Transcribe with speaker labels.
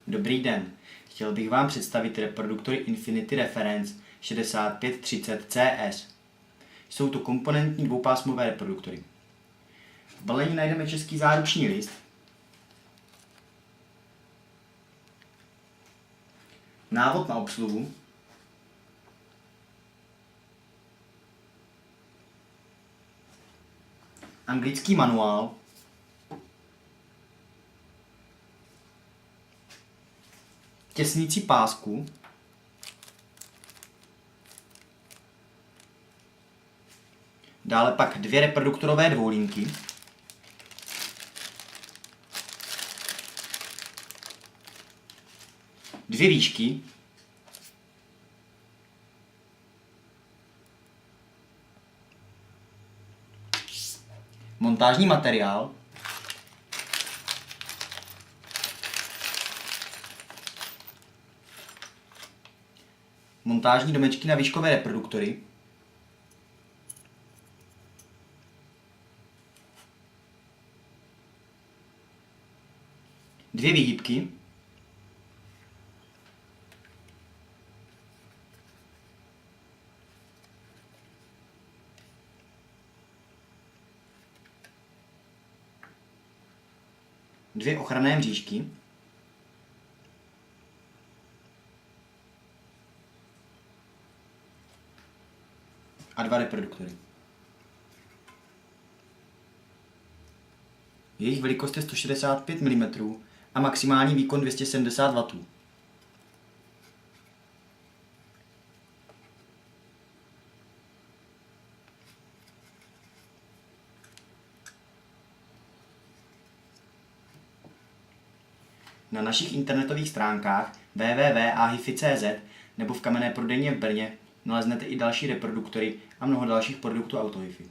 Speaker 1: Dobrý den, chtěl bych vám představit reproduktory Infinity Reference 6530 CS. Jsou to komponentní dvoupásmové reproduktory. V balení najdeme český záruční list, návod na obsluhu, anglický manuál, těsnicí pásku, dále pak 2 reproduktorové dvoulinky, dvě výšky, montážní materiál, montážní domečky na výškové reproduktory, dvě výhybky, dvě ochranné mřížky, a 2 reproduktory. Jejich velikost je 165 mm a maximální výkon 270 W. Na našich internetových stránkách www.ahifi.cz nebo v kamenné prodejně v Brně naleznete i další reproduktory a mnoho dalších produktů AutoHifi.